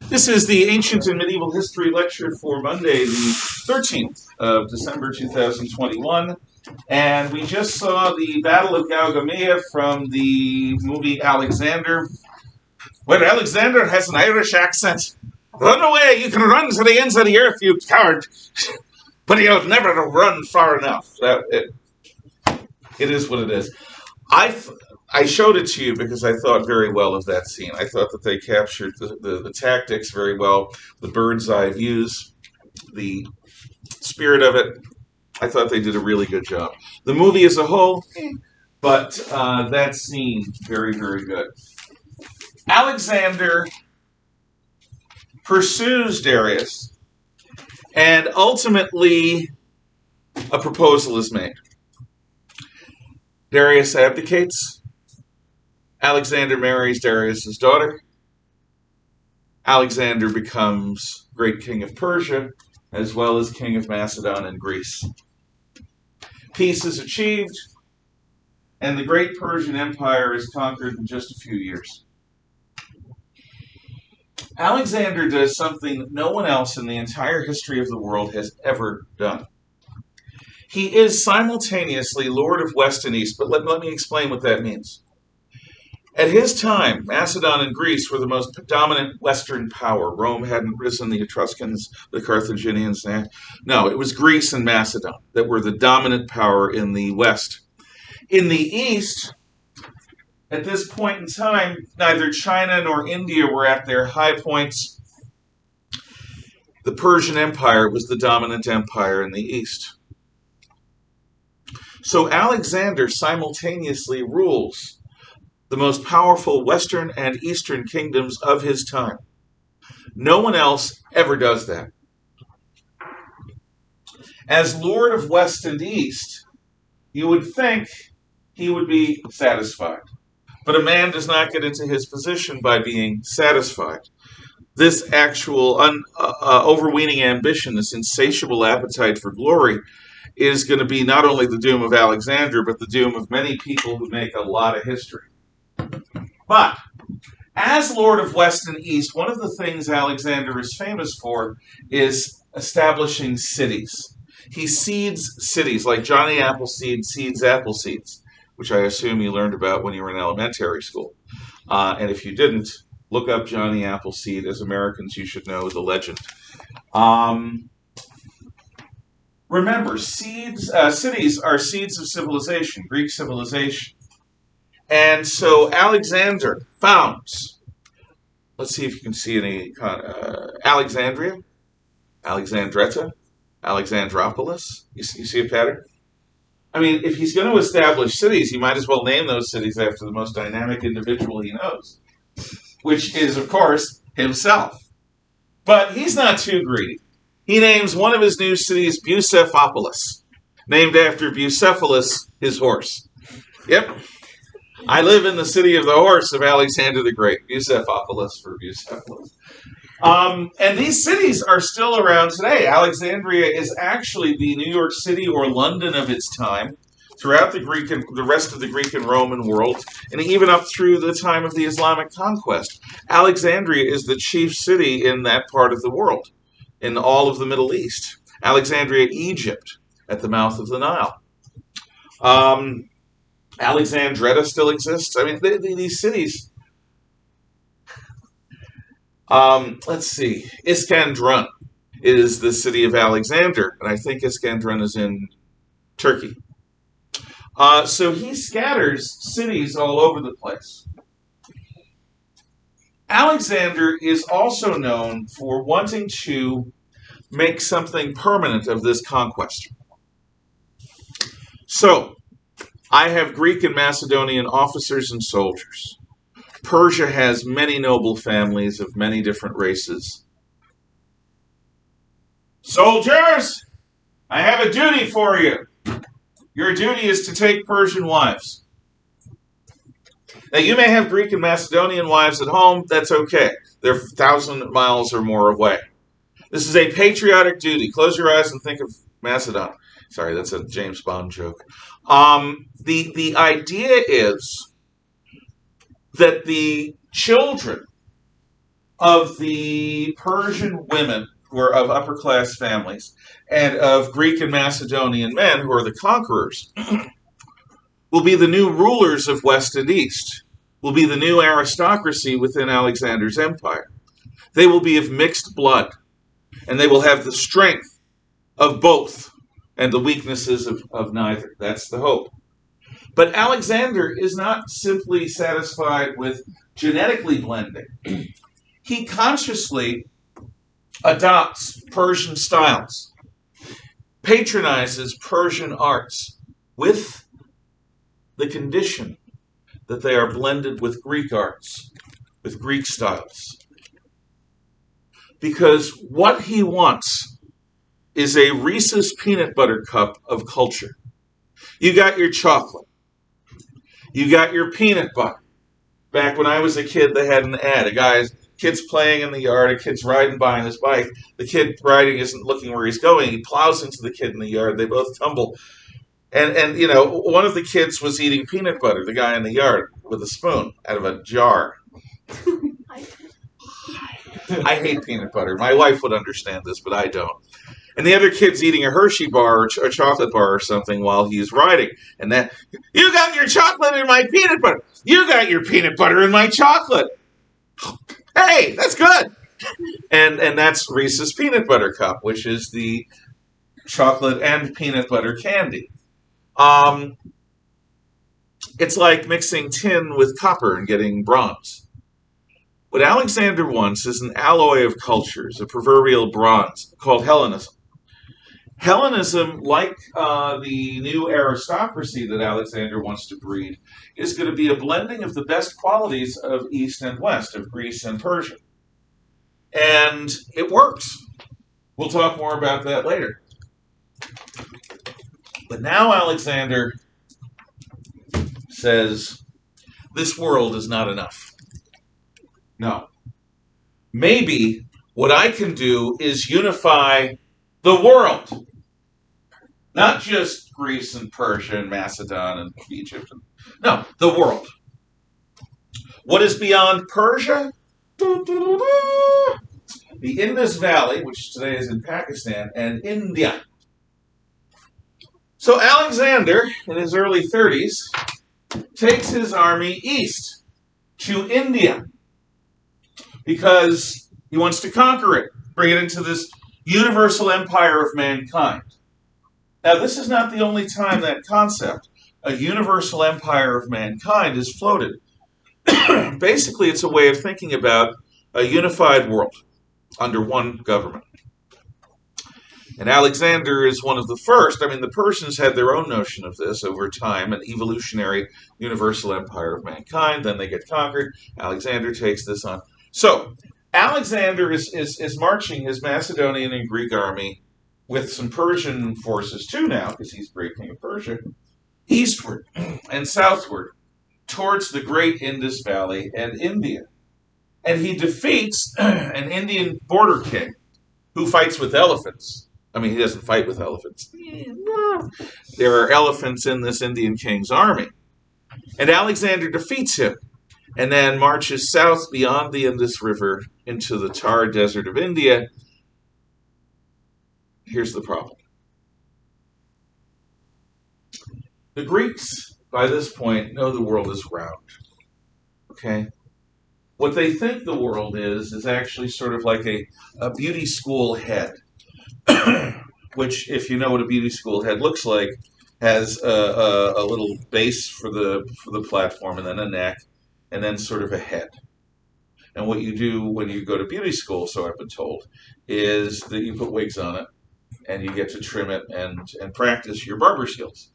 This is the Ancient and Medieval History Lecture for Monday, the 13th of December 2021. And we just saw the Battle of Gaugamia from the movie Alexander, where Alexander has an Irish accent. Run away, you can run to the ends of the earth, you coward. But you'll never run far enough. It is what it is. I showed it to you because I thought very well of that scene. I thought that they captured the tactics very well, the bird's eye views, the spirit of it. I thought they did a really good job. The movie as a whole, but that scene, very, very good. Alexander pursues Darius, and ultimately a proposal is made. Darius abdicates. Alexander marries Darius' daughter. Alexander becomes great king of Persia, as well as king of Macedon and Greece. Peace is achieved, and the great Persian Empire is conquered in just a few years. Alexander does something that no one else in the entire history of the world has ever done. He is simultaneously Lord of West and East, but let me explain what that means. At his time, Macedon and Greece were the most dominant Western power. Rome hadn't risen, the Etruscans, the Carthaginians. No, it was Greece and Macedon that were the dominant power in the West. In the East, at this point in time, neither China nor India were at their high points. The Persian Empire was the dominant empire in the East. So Alexander simultaneously rules the most powerful Western and Eastern kingdoms of his time. No one else ever does that. As Lord of West and East, you would think he would be satisfied. But a man does not get into his position by being satisfied. This actual overweening ambition, this insatiable appetite for glory, is going to be not only the doom of Alexander, but the doom of many people who make a lot of history. But as Lord of West and East, one of the things Alexander is famous for is establishing cities. He seeds cities like Johnny Appleseed seeds apple seeds, which I assume you learned about when you were in elementary school. And if you didn't, look up Johnny Appleseed. As Americans, you should know the legend. Remember, cities are seeds of civilization, Greek civilization. And so Alexander founds, let's see if you can see any, Alexandria, Alexandretta, Alexandropolis. You see a pattern? I mean, if he's going to establish cities, he might as well name those cities after the most dynamic individual he knows, which is, of course, himself. But he's not too greedy. He names one of his new cities Bucephalus, named after Bucephalus, his horse. Yep. I live in the city of the horse of Alexander the Great, Bucephalus for Bucephalus. And these cities are still around today. Alexandria is actually the New York City or London of its time, throughout the rest of the Greek and Roman world, and even up through the time of the Islamic conquest. Alexandria is the chief city in that part of the world, in all of the Middle East. Alexandria, Egypt, at the mouth of the Nile. Alexandretta still exists. I mean, these cities. Let's see. Iskandrun is the city of Alexander, and I think Iskandrun is in Turkey. So he scatters cities all over the place. Alexander is also known for wanting to make something permanent of this conquest. So, I have Greek and Macedonian officers and soldiers. Persia has many noble families of many different races. Soldiers, I have a duty for you. Your duty is to take Persian wives. Now, you may have Greek and Macedonian wives at home. That's okay. They're 1,000 miles or more away. This is a patriotic duty. Close your eyes and think of Macedon. Sorry, that's a James Bond joke. The idea is that the children of the Persian women who are of upper class families and of Greek and Macedonian men who are the conquerors will be the new rulers of West and East, will be the new aristocracy within Alexander's empire. They will be of mixed blood, and they will have the strength of both and the weaknesses of neither. That's the hope. But Alexander is not simply satisfied with genetically blending. He consciously adopts Persian styles, patronizes Persian arts with the condition that they are blended with Greek arts, with Greek styles. Because what he wants is a Reese's peanut butter cup of culture. You got your chocolate. You got your peanut butter. Back when I was a kid, they had an ad. Kid's playing in the yard, a kid's riding by on his bike. The kid riding isn't looking where he's going. He plows into the kid in the yard. They both tumble. And one of the kids was eating peanut butter, the guy in the yard, with a spoon out of a jar. I hate peanut butter. My wife would understand this, but I don't. And the other kid's eating a Hershey bar or a chocolate bar or something while he's riding. And that, you got your chocolate in my peanut butter. You got your peanut butter in my chocolate. Hey, that's good. And that's Reese's Peanut Butter Cup, which is the chocolate and peanut butter candy. It's like mixing tin with copper and getting bronze. What Alexander wants is an alloy of cultures, a proverbial bronze, called Hellenism. Hellenism, like the new aristocracy that Alexander wants to breed, is going to be a blending of the best qualities of East and West, of Greece and Persia. And it works. We'll talk more about that later. But now Alexander says, this world is not enough. No. Maybe what I can do is unify the world. Not just Greece and Persia and Macedon and Egypt. No, the world. What is beyond Persia? The Indus Valley, which today is in Pakistan, and India. So Alexander, in his early 30s, takes his army east to India because he wants to conquer it, bring it into this universal empire of mankind. Now, this is not the only time that concept, a universal empire of mankind, is floated. Basically, it's a way of thinking about a unified world under one government. And Alexander is one of the first. I mean, the Persians had their own notion of this over time, an evolutionary universal empire of mankind. Then they get conquered. Alexander takes this on. So, Alexander is marching his Macedonian and Greek army with some Persian forces too now, because he's great king of Persia, eastward and southward towards the great Indus Valley and India. And he defeats an Indian border king who fights with elephants. I mean, he doesn't fight with elephants. There are elephants in this Indian king's army. And Alexander defeats him and then marches south beyond the Indus River into the Thar Desert of India. Here's the problem. The Greeks, by this point, know the world is round. Okay? What they think the world is actually sort of like a beauty school head. Which, if you know what a beauty school head looks like, has a little base for the platform, and then a neck, and then sort of a head. And what you do when you go to beauty school, so I've been told, is that you put wigs on it, and you get to trim it and practice your barber skills,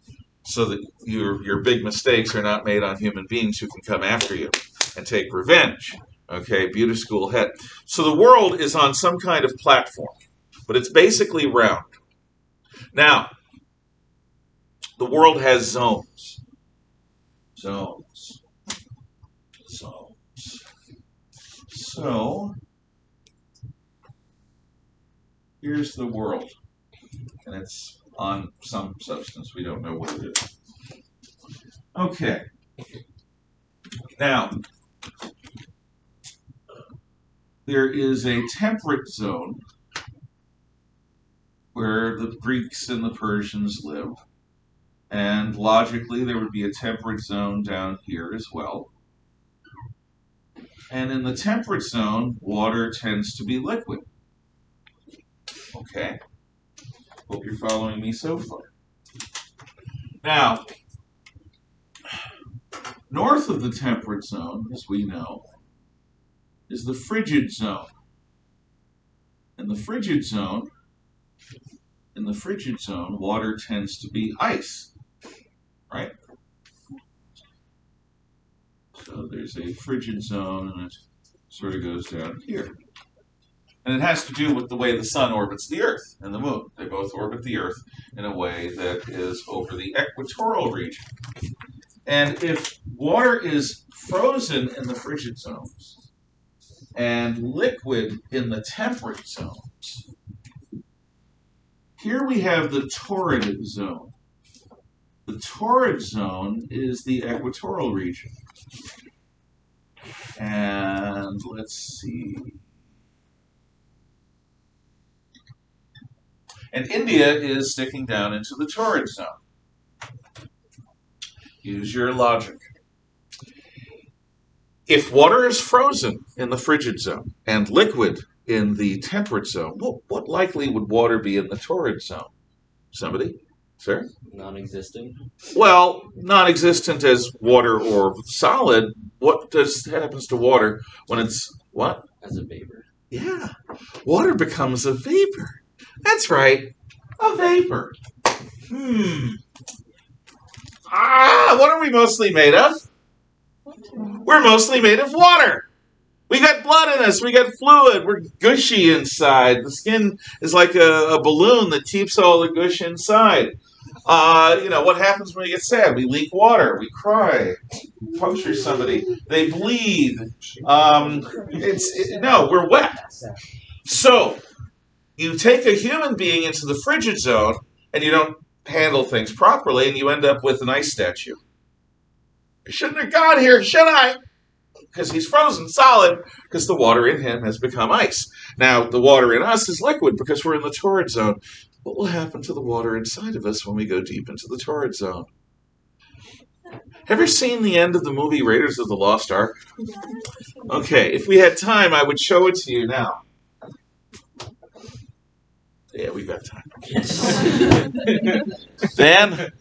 so that your big mistakes are not made on human beings who can come after you and take revenge. Okay, beauty school head. So the world is on some kind of platform, but it's basically round. Now, the world has zones. Zones. So, here's the world. And it's on some substance. We don't know what it is. Okay. Now, there is a temperate zone where the Greeks and the Persians lived. And logically, there would be a temperate zone down here as well. And in the temperate zone, water tends to be liquid. Okay. Hope you're following me so far. Now, north of the temperate zone, as we know, is the frigid zone. In the frigid zone, water tends to be ice, right? So there's a frigid zone, and it sort of goes down here. And it has to do with the way the sun orbits the Earth and the moon. They both orbit the Earth in a way that is over the equatorial region. And if water is frozen in the frigid zones and liquid in the temperate zones, here we have the torrid zone. The torrid zone is the equatorial region. And let's see. And India is sticking down into the torrid zone. Use your logic. If water is frozen in the frigid zone and liquid in the temperate zone, what likely would water be in the torrid zone? Somebody? Sir? Non-existent. Well, non-existent as water or solid. What happens to water when it's what? As a vapor. Yeah. Water becomes a vapor. That's right. A vapor. What are we mostly made of? We're mostly made of water. We got blood in us. We got fluid. We're gushy inside. The skin is like a balloon that keeps all the gush inside. What happens when we get sad? We leak water. We cry. Puncture somebody. They bleed. We're wet. So, you take a human being into the frigid zone, and you don't handle things properly, and you end up with an ice statue. I shouldn't have gone here, should I? Because he's frozen solid, because the water in him has become ice. Now, the water in us is liquid, because we're in the torrid zone. What will happen to the water inside of us when we go deep into the torrid zone? Have you seen the end of the movie Raiders of the Lost Ark? Okay, if we had time, I would show it to you now. Yeah, we've got time. Dan?